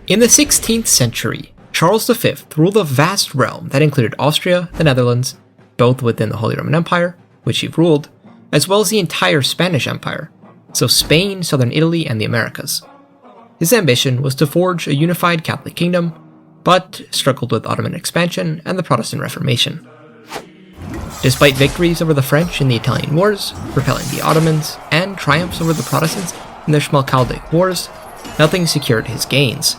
In the 16th century, Charles V ruled a vast realm that included Austria, the Netherlands, both within the Holy Roman Empire, which he ruled, as well as the entire Spanish Empire, so Spain, southern Italy, and the Americas. His ambition was to forge a unified Catholic kingdom, but struggled with Ottoman expansion and the Protestant Reformation. Despite victories over the French in the Italian Wars, repelling the Ottomans, and triumphs over the Protestants in the Schmalkaldic Wars, nothing secured his gains.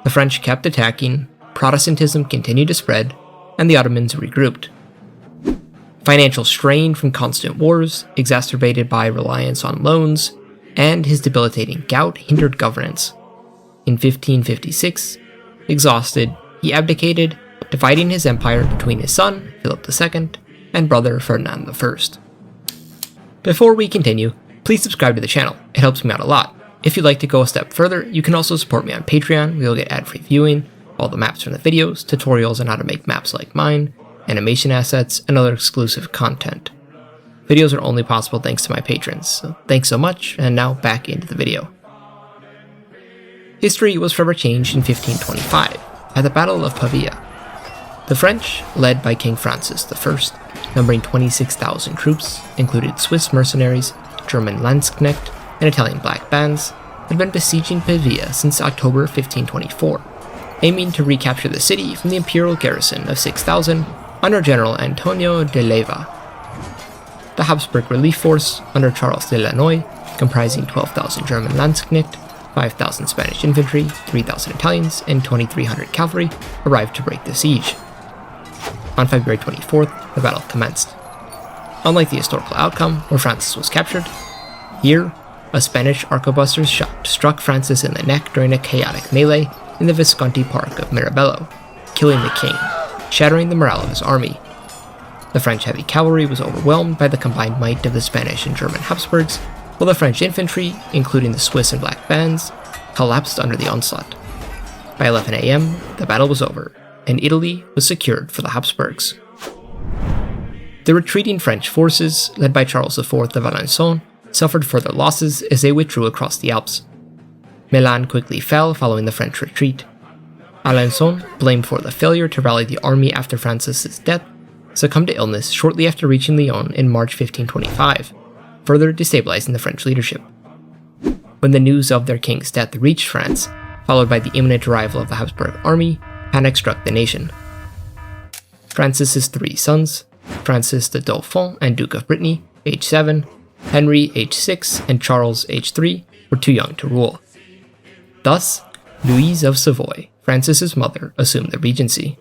The French kept attacking, Protestantism continued to spread, and the Ottomans regrouped. Financial strain from constant wars, exacerbated by reliance on loans, and his debilitating gout hindered governance. In 1556, exhausted, he abdicated, dividing his empire between his son, Philip II, and brother Ferdinand I. Before we continue, please subscribe to the channel, it helps me out a lot. If you'd like to go a step further, you can also support me on Patreon, where you'll get ad-free viewing, all the maps from the videos, tutorials on how to make maps like mine, animation assets, and other exclusive content. Videos are only possible thanks to my patrons, so thanks so much, and now back into the video. History was forever changed in 1525, at the Battle of Pavia. The French, led by King Francis I, numbering 26,000 troops, included Swiss mercenaries, German Landsknecht, and Italian black bands, had been besieging Pavia since October 1524, aiming to recapture the city from the imperial garrison of 6,000 under General Antonio de Leyva. The Habsburg relief force under Charles de Lannoy, comprising 12,000 German Landsknecht, 5,000 Spanish infantry, 3,000 Italians, and 2,300 cavalry, arrived to break the siege. On February 24th, the battle commenced. Unlike the historical outcome, where Francis was captured, here, a Spanish arquebuster's shot struck Francis in the neck during a chaotic melee in the Visconti Park of Mirabello, killing the king, shattering the morale of his army. The French heavy cavalry was overwhelmed by the combined might of the Spanish and German Habsburgs, while the French infantry, including the Swiss and black bands, collapsed under the onslaught. By 11 a.m., the battle was over, and Italy was secured for the Habsburgs. The retreating French forces, led by Charles IV of Alençon, suffered further losses as they withdrew across the Alps. Milan quickly fell following the French retreat. Alençon, blamed for the failure to rally the army after Francis's death, succumbed to illness shortly after reaching Lyon in March 1525, further destabilizing the French leadership. When the news of their king's death reached France, followed by the imminent arrival of the Habsburg army, panic struck the nation. Francis's three sons, Francis the Dauphin and Duke of Brittany, age 7, Henry, age 6, and Charles, age 3, were too young to rule. Thus, Louise of Savoy, Francis's mother, assumed the regency.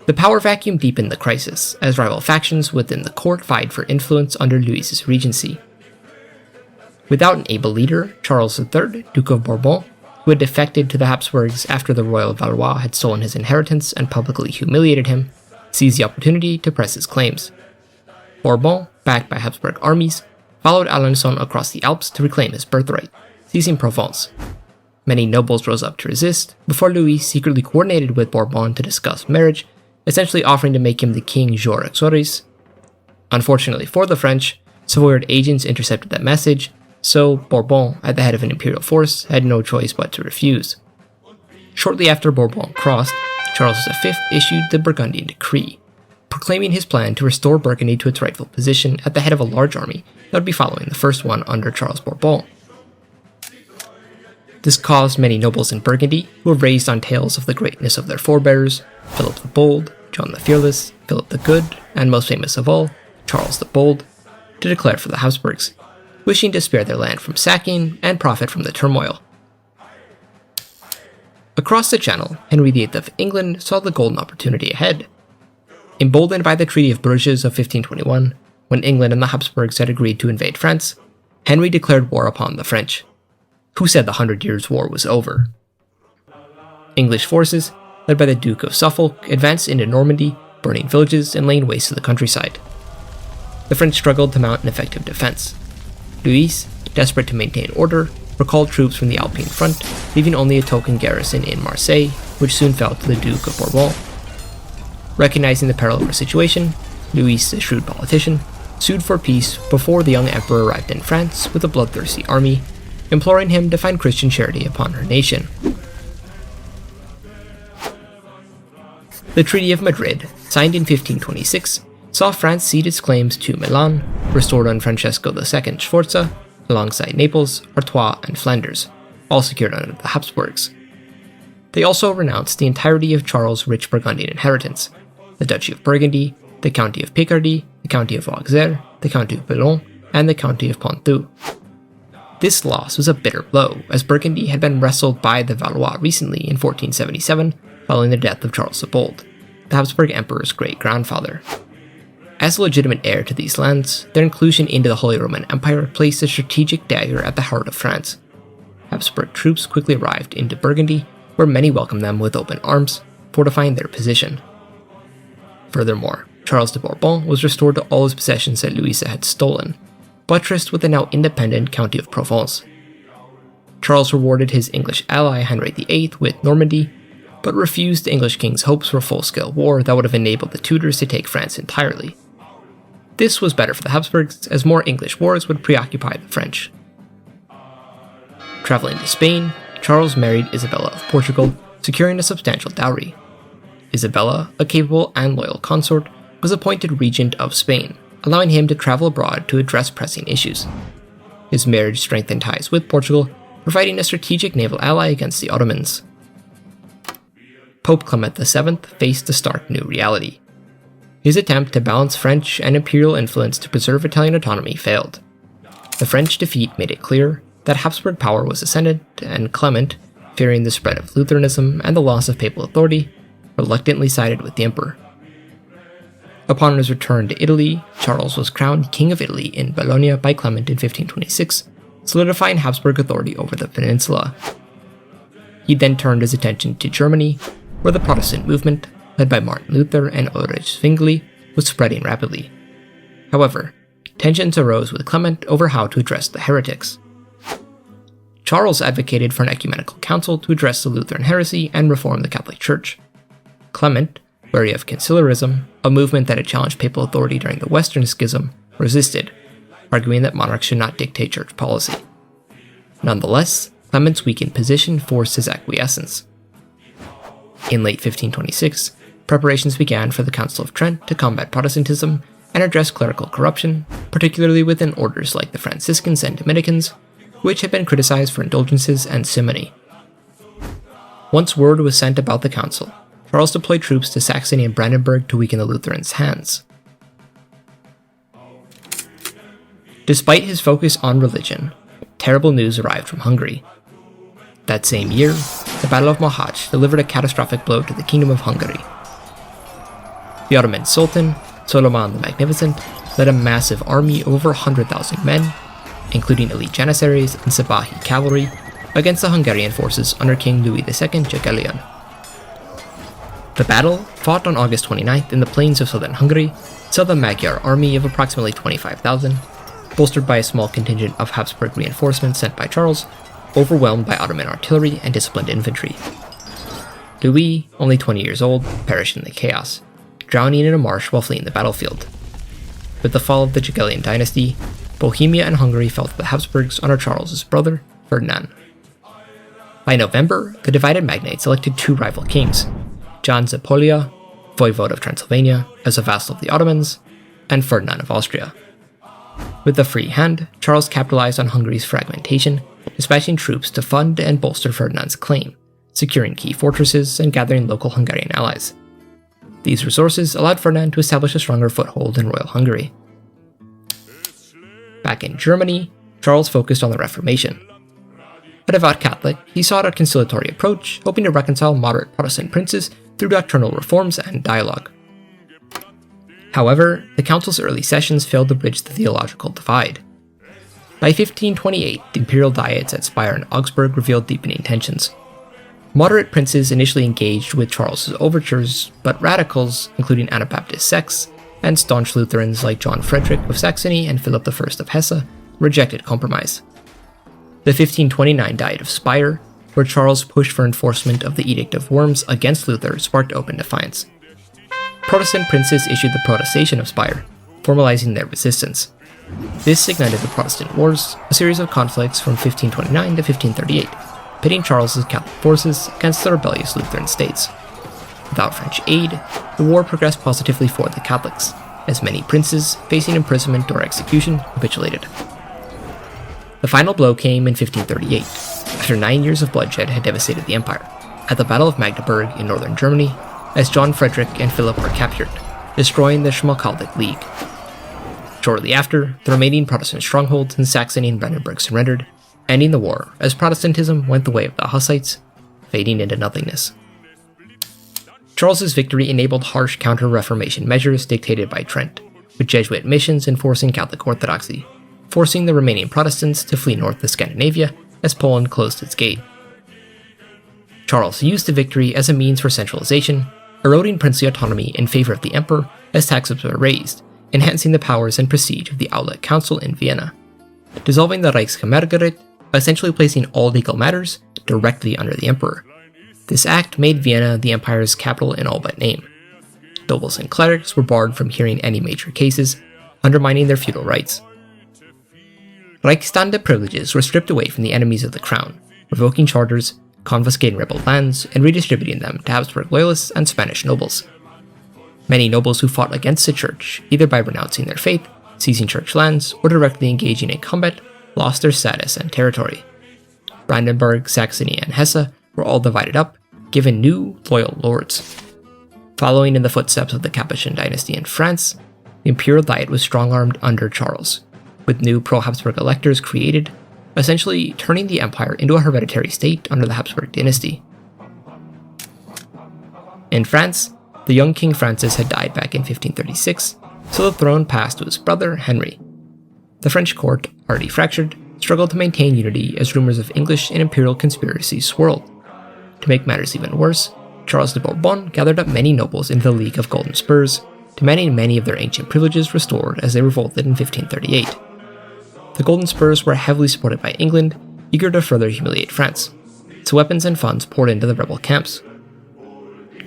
The power vacuum deepened the crisis, as rival factions within the court vied for influence under Louise's regency. Without an able leader, Charles III, Duke of Bourbon, who had defected to the Habsburgs after the royal Valois had stolen his inheritance and publicly humiliated him, seized the opportunity to press his claims. Bourbon, backed by Habsburg armies, followed Alençon across the Alps to reclaim his birthright, seizing Provence. Many nobles rose up to resist, before Louis secretly coordinated with Bourbon to discuss marriage, essentially offering to make him the king jure exoris. Unfortunately for the French, Savoyard agents intercepted that message, so Bourbon, at the head of an imperial force, had no choice but to refuse. Shortly after Bourbon crossed, Charles V issued the Burgundian Decree, proclaiming his plan to restore Burgundy to its rightful position at the head of a large army that would be following the first one under Charles Bourbon. This caused many nobles in Burgundy, who were raised on tales of the greatness of their forebears, Philip the Bold, John the Fearless, Philip the Good, and most famous of all, Charles the Bold, to declare for the Habsburgs, wishing to spare their land from sacking and profit from the turmoil. Across the Channel, Henry VIII of England saw the golden opportunity ahead. Emboldened by the Treaty of Bruges of 1521, when England and the Habsburgs had agreed to invade France, Henry declared war upon the French. Who said the 100 Years' War was over? English forces, led by the Duke of Suffolk, advanced into Normandy, burning villages and laying waste to the countryside. The French struggled to mount an effective defense. Louis, desperate to maintain order, recalled troops from the Alpine front, leaving only a token garrison in Marseille, which soon fell to the Duke of Bourbon. Recognizing the peril of our situation, Louis, a shrewd politician, sued for peace before the young emperor arrived in France with a bloodthirsty army, imploring him to find Christian charity upon her nation. The Treaty of Madrid, signed in 1526, saw France cede its claims to Milan, restored on Francesco II Sforza, alongside Naples, Artois, and Flanders, all secured under the Habsburgs. They also renounced the entirety of Charles' rich Burgundian inheritance, the Duchy of Burgundy, the County of Picardy, the County of Auxerre, the County of Boulogne, and the County of Poitou. This loss was a bitter blow, as Burgundy had been wrestled by the Valois recently in 1477 following the death of Charles the Bold, the Habsburg Emperor's great-grandfather. As a legitimate heir to these lands, their inclusion into the Holy Roman Empire placed a strategic dagger at the heart of France. Habsburg troops quickly arrived into Burgundy, where many welcomed them with open arms, fortifying their position. Furthermore, Charles de Bourbon was restored to all his possessions that Louisa had stolen, buttressed with the now independent County of Provence. Charles rewarded his English ally Henry VIII with Normandy, but refused the English king's hopes for a full-scale war that would have enabled the Tudors to take France entirely. This was better for the Habsburgs, as more English wars would preoccupy the French. Traveling to Spain, Charles married Isabella of Portugal, securing a substantial dowry. Isabella, a capable and loyal consort, was appointed regent of Spain, allowing him to travel abroad to address pressing issues. His marriage strengthened ties with Portugal, providing a strategic naval ally against the Ottomans. Pope Clement VII faced a stark new reality. His attempt to balance French and imperial influence to preserve Italian autonomy failed. The French defeat made it clear that Habsburg power was ascendant, and Clement, fearing the spread of Lutheranism and the loss of papal authority, reluctantly sided with the emperor. Upon his return to Italy, Charles was crowned King of Italy in Bologna by Clement in 1526, solidifying Habsburg authority over the peninsula. He then turned his attention to Germany, where the Protestant movement, led by Martin Luther and Ulrich Zwingli, was spreading rapidly. However, tensions arose with Clement over how to address the heretics. Charles advocated for an ecumenical council to address the Lutheran heresy and reform the Catholic Church. Clement, wary of conciliarism, a movement that had challenged papal authority during the Western Schism, resisted, arguing that monarchs should not dictate church policy. Nonetheless, Clement's weakened position forced his acquiescence. In late 1526, preparations began for the Council of Trent to combat Protestantism and address clerical corruption, particularly within orders like the Franciscans and Dominicans, which had been criticized for indulgences and simony. Once word was sent about the council, Charles deployed troops to Saxony and Brandenburg to weaken the Lutherans' hands. Despite his focus on religion, terrible news arrived from Hungary. That same year, the Battle of Mohács delivered a catastrophic blow to the Kingdom of Hungary. The Ottoman Sultan, Suleiman the Magnificent, led a massive army of over 100,000 men, including elite janissaries and Sabahi cavalry, against the Hungarian forces under King Louis II Jagiellon. The battle, fought on August 29th in the plains of southern Hungary, saw the Magyar army of approximately 25,000, bolstered by a small contingent of Habsburg reinforcements sent by Charles, overwhelmed by Ottoman artillery and disciplined infantry. Louis, only 20 years old, perished in the chaos, drowning in a marsh while fleeing the battlefield. With the fall of the Jagiellon dynasty, Bohemia and Hungary fell to the Habsburgs under Charles's brother, Ferdinand. By November, the divided magnates elected two rival kings, John Zapolia, voivode of Transylvania, as a vassal of the Ottomans, and Ferdinand of Austria. With a free hand, Charles capitalized on Hungary's fragmentation, dispatching troops to fund and bolster Ferdinand's claim, securing key fortresses and gathering local Hungarian allies. These resources allowed Ferdinand to establish a stronger foothold in Royal Hungary. Back in Germany, Charles focused on the Reformation. A devout Catholic, he sought a conciliatory approach, hoping to reconcile moderate Protestant princes through doctrinal reforms and dialogue. However, the council's early sessions failed to bridge the theological divide. By 1528, the imperial diets at Speyer and Augsburg revealed deepening tensions. Moderate princes initially engaged with Charles's overtures, but radicals, including Anabaptist sects, and staunch Lutherans like John Frederick of Saxony and Philip I of Hesse, rejected compromise. The 1529 Diet of Speyer, where Charles pushed for enforcement of the Edict of Worms against Luther, sparked open defiance. Protestant princes issued the Protestation of Speyer, formalizing their resistance. This ignited the Protestant Wars, a series of conflicts from 1529 to 1538, pitting Charles's Catholic forces against the rebellious Lutheran states. Without French aid, the war progressed positively for the Catholics, as many princes facing imprisonment or execution capitulated. The final blow came in 1538, after 9 years of bloodshed had devastated the empire, at the Battle of Magdeburg in northern Germany, as John Frederick and Philip were captured, destroying the Schmalkaldic League. Shortly after, the remaining Protestant strongholds in Saxony and Brandenburg surrendered, ending the war as Protestantism went the way of the Hussites, fading into nothingness. Charles's victory enabled harsh counter-Reformation measures dictated by Trent, with Jesuit missions enforcing Catholic orthodoxy, forcing the remaining Protestants to flee north to Scandinavia as Poland closed its gate. Charles used the victory as a means for centralization, eroding princely autonomy in favor of the emperor as taxes were raised, enhancing the powers and prestige of the Outlet Council in Vienna, dissolving the Reichskammergericht, essentially placing all legal matters directly under the emperor. This act made Vienna the empire's capital in all but name. Nobles and clerics were barred from hearing any major cases, undermining their feudal rights. Reichsstände privileges were stripped away from the enemies of the crown, revoking charters, confiscating rebel lands, and redistributing them to Habsburg loyalists and Spanish nobles. Many nobles who fought against the church, either by renouncing their faith, seizing church lands, or directly engaging in combat, lost their status and territory. Brandenburg, Saxony, and Hesse were all divided up, given new, loyal lords. Following in the footsteps of the Capetian dynasty in France, the imperial diet was strong-armed under Charles, with new pro-Habsburg electors created, essentially turning the empire into a hereditary state under the Habsburg dynasty. In France, the young King Francis had died back in 1536, so the throne passed to his brother Henry. The French court, already fractured, struggled to maintain unity as rumors of English and imperial conspiracies swirled. To make matters even worse, Charles de Bourbon gathered up many nobles into the League of Golden Spurs, demanding many of their ancient privileges restored as they revolted in 1538. The Golden Spurs were heavily supported by England, eager to further humiliate France, so weapons and funds poured into the rebel camps.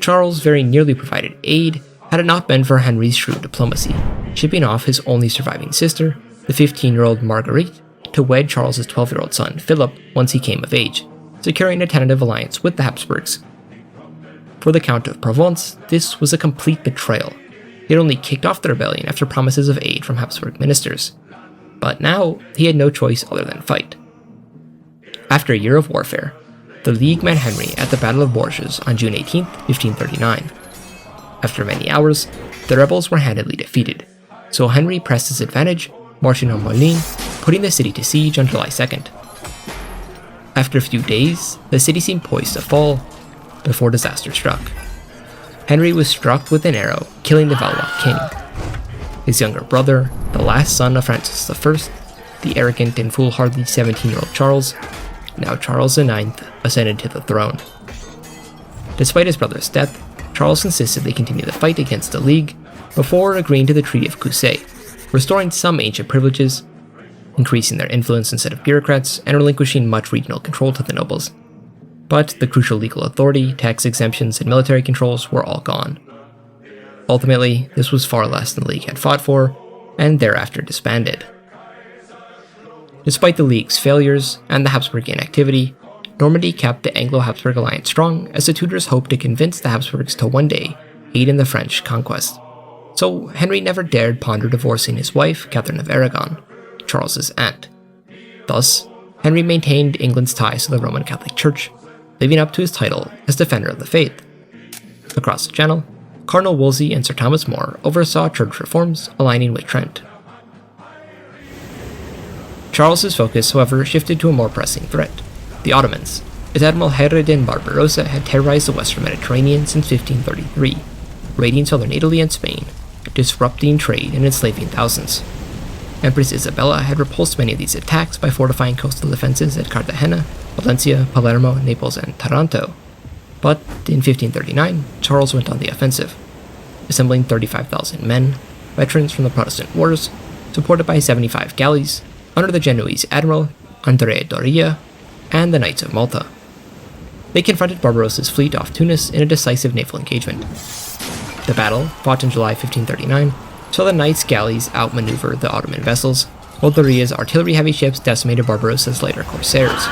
Charles very nearly provided aid had it not been for Henry's shrewd diplomacy, shipping off his only surviving sister, the 15-year-old Marguerite, to wed Charles's 12-year-old son Philip once he came of age, securing a tentative alliance with the Habsburgs. For the Count of Provence, this was a complete betrayal. He had only kicked off the rebellion after promises of aid from Habsburg ministers. But now, he had no choice other than fight. After a year of warfare, the League met Henry at the Battle of Bourges on June 18, 1539. After many hours, the rebels were handily defeated, so Henry pressed his advantage, marching on Moulins, putting the city to siege on July 2nd. After a few days, the city seemed poised to fall, before disaster struck. Henry was struck with an arrow, killing the Valois king. His younger brother, the last son of Francis I, the arrogant and foolhardy 17-year-old Charles, now Charles IX, ascended to the throne. Despite his brother's death, Charles insisted they continue the fight against the League before agreeing to the Treaty of Coucy, restoring some ancient privileges, increasing their influence instead of bureaucrats, and relinquishing much regional control to the nobles. But the crucial legal authority, tax exemptions, and military controls were all gone. Ultimately, this was far less than the League had fought for, and thereafter disbanded. Despite the League's failures and the Habsburg inactivity, Normandy kept the Anglo-Habsburg alliance strong as the Tudors hoped to convince the Habsburgs to one day aid in the French conquest. So Henry never dared ponder divorcing his wife, Catherine of Aragon, Charles's aunt. Thus, Henry maintained England's ties to the Roman Catholic Church, living up to his title as Defender of the Faith. Across the Channel, Cardinal Wolsey and Sir Thomas More oversaw church reforms aligning with Trent. Charles's focus, however, shifted to a more pressing threat: the Ottomans, as Admiral Hayreddin Barbarossa had terrorized the Western Mediterranean since 1533, raiding southern Italy and Spain, disrupting trade and enslaving thousands. Empress Isabella had repulsed many of these attacks by fortifying coastal defenses at Cartagena, Valencia, Palermo, Naples, and Taranto. But in 1539, Charles went on the offensive, assembling 35,000 men, veterans from the Protestant wars, supported by 75 galleys, under the Genoese admiral Andrea Doria and the Knights of Malta. They confronted Barbarossa's fleet off Tunis in a decisive naval engagement. The battle, fought in July 1539, saw the Knights' galleys outmaneuver the Ottoman vessels, while Doria's artillery-heavy ships decimated Barbarossa's lighter corsairs.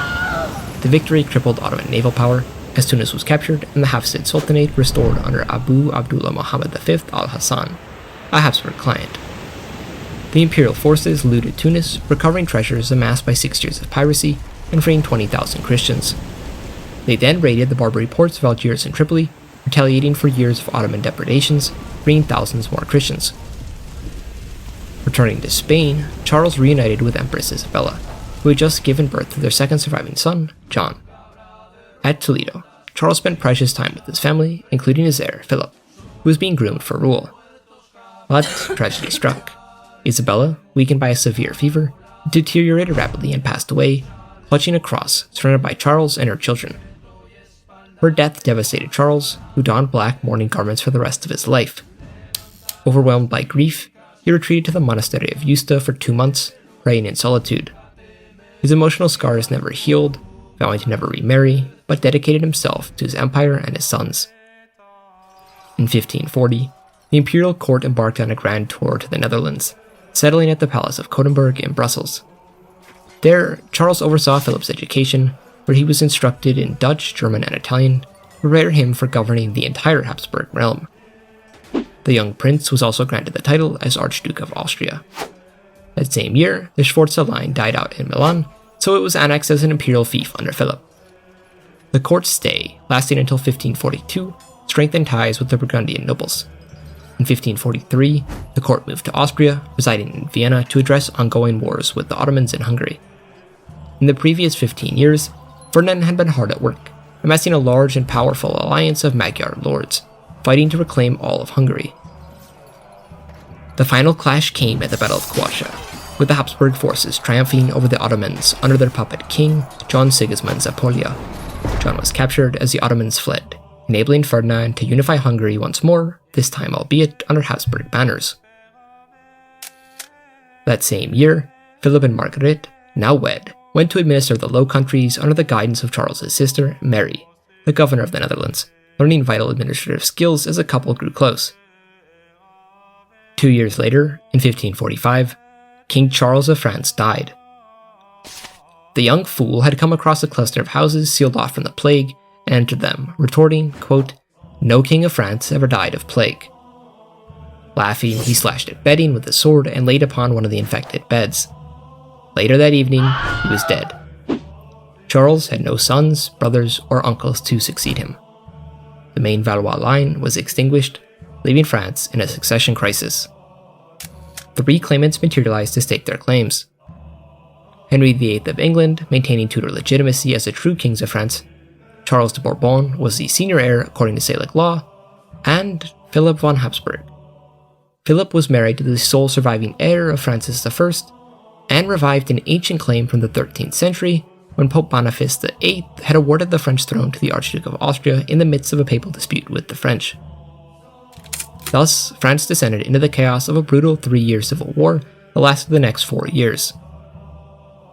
The victory crippled Ottoman naval power, as Tunis was captured and the Hafsid Sultanate restored under Abu Abdullah Muhammad V al-Hassan, a Habsburg client. The imperial forces looted Tunis, recovering treasures amassed by 6 years of piracy and freeing 20,000 Christians. They then raided the Barbary ports of Algiers and Tripoli, retaliating for years of Ottoman depredations, freeing thousands more Christians. Returning to Spain, Charles reunited with Empress Isabella, who had just given birth to their second surviving son, John. At Toledo, Charles spent precious time with his family, including his heir, Philip, who was being groomed for rule. But tragedy struck. Isabella, weakened by a severe fever, deteriorated rapidly and passed away, clutching a cross surrounded by Charles and her children. Her death devastated Charles, who donned black mourning garments for the rest of his life. Overwhelmed by grief, he retreated to the monastery of Yusta for 2 months, praying in solitude. His emotional scars never healed, vowing to never remarry, but dedicated himself to his empire and his sons. In 1540, the imperial court embarked on a grand tour to the Netherlands, settling at the Palace of Koudenberg in Brussels. There, Charles oversaw Philip's education, where he was instructed in Dutch, German, and Italian, to prepare him for governing the entire Habsburg realm. The young prince was also granted the title as Archduke of Austria. That same year, the Sforza line died out in Milan, so it was annexed as an imperial fief under Philip. The court's stay, lasting until 1542, strengthened ties with the Burgundian nobles. In 1543, the court moved to Austria, residing in Vienna to address ongoing wars with the Ottomans in Hungary. In the previous 15 years, Ferdinand had been hard at work, amassing a large and powerful alliance of Magyar lords, fighting to reclaim all of Hungary. The final clash came at the Battle of Croatia, with the Habsburg forces triumphing over the Ottomans under their puppet king, John Sigismund Zapolya. John was captured as the Ottomans fled, enabling Ferdinand to unify Hungary once more, this time albeit under Habsburg banners. That same year, Philip and Margaret, now wed, went to administer the Low Countries under the guidance of Charles's sister, Mary, the governor of the Netherlands, learning vital administrative skills as the couple grew close. 2 years later, in 1545, King Charles of France died. The young fool had come across a cluster of houses sealed off from the plague and entered them, retorting, quote, "No king of France ever died of plague." Laughing, he slashed at bedding with a sword and laid upon one of the infected beds. Later that evening, he was dead. Charles had no sons, brothers, or uncles to succeed him. The main Valois line was extinguished, leaving France in a succession crisis. 3 claimants materialized to stake their claims. Henry VIII of England, maintaining Tudor legitimacy as the true kings of France, Charles de Bourbon was the senior heir according to Salic law, and Philip von Habsburg. Philip was married to the sole surviving heir of Francis I, and revived an ancient claim from the 13th century when Pope Boniface VIII had awarded the French throne to the Archduke of Austria in the midst of a papal dispute with the French. Thus, France descended into the chaos of a brutal 3-year civil war that lasted the next 4 years.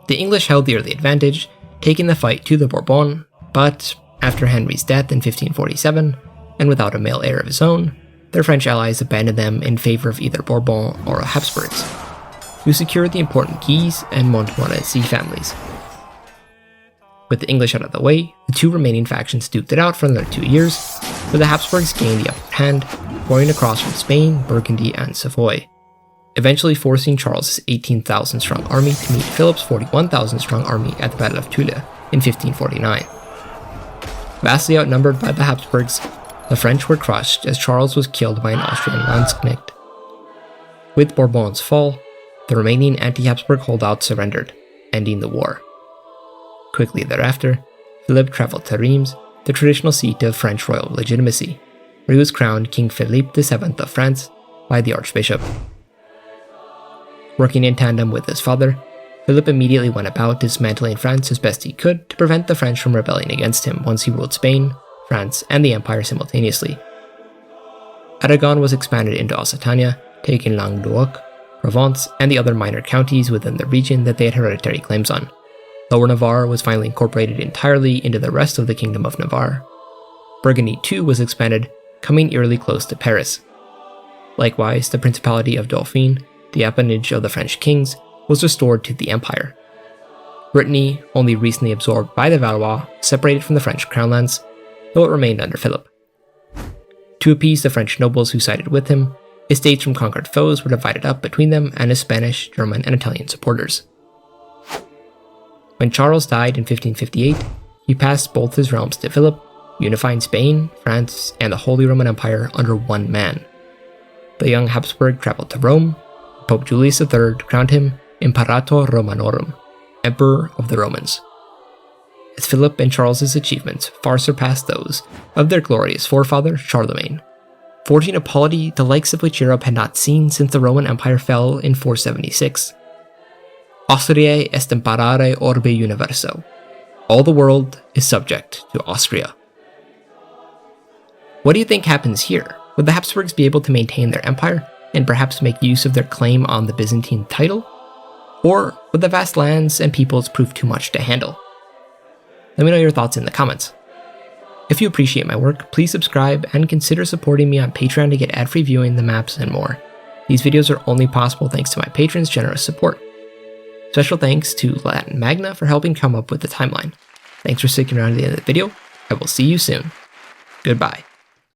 The English held the early advantage, taking the fight to the Bourbon, but after Henry's death in 1547, and without a male heir of his own, their French allies abandoned them in favor of either Bourbon or Habsburgs, who secured the important Guise and Montmorency families. With the English out of the way, the 2 remaining factions duked it out for another 2 years, where the Habsburgs gained the upper hand, pouring across from Spain, Burgundy, and Savoy, eventually forcing Charles' 18,000-strong army to meet Philip's 41,000-strong army at the Battle of Pavia in 1549. Vastly outnumbered by the Habsburgs, the French were crushed as Charles was killed by an Austrian Landsknecht. With Bourbon's fall, the remaining anti-Habsburg holdouts surrendered, ending the war. Quickly thereafter, Philip traveled to Reims, the traditional seat of French royal legitimacy, where he was crowned King Philippe VII of France by the Archbishop. Working in tandem with his father, Philip immediately went about dismantling France as best he could to prevent the French from rebelling against him once he ruled Spain, France, and the Empire simultaneously. Aragon was expanded into Occitania, taking Languedoc, Provence, and the other minor counties within the region that they had hereditary claims on. Lower Navarre was finally incorporated entirely into the rest of the Kingdom of Navarre. Burgundy too was expanded, coming eerily close to Paris. Likewise, the Principality of Dauphine, the appanage of the French kings, was restored to the empire. Brittany, only recently absorbed by the Valois, separated from the French crown lands, though it remained under Philip. To appease the French nobles who sided with him, estates from conquered foes were divided up between them and his Spanish, German, and Italian supporters. When Charles died in 1558, he passed both his realms to Philip, unifying Spain, France, and the Holy Roman Empire under one man. The young Habsburg traveled to Rome. Pope Julius III crowned him Imperator Romanorum, Emperor of the Romans. As Philip and Charles's achievements far surpassed those of their glorious forefather Charlemagne, forging a polity the likes of which Europe had not seen since the Roman Empire fell in 476. Austriae est imperare orbe universo. All the world is subject to Austria. What do you think happens here? Would the Habsburgs be able to maintain their empire and perhaps make use of their claim on the Byzantine title? Or would the vast lands and peoples prove too much to handle? Let me know your thoughts in the comments. If you appreciate my work, please subscribe and consider supporting me on Patreon to get ad-free viewing, the maps, and more. These videos are only possible thanks to my patrons' generous support. Special thanks to Latin Magna for helping come up with the timeline. Thanks for sticking around to the end of the video. I will see you soon. Goodbye.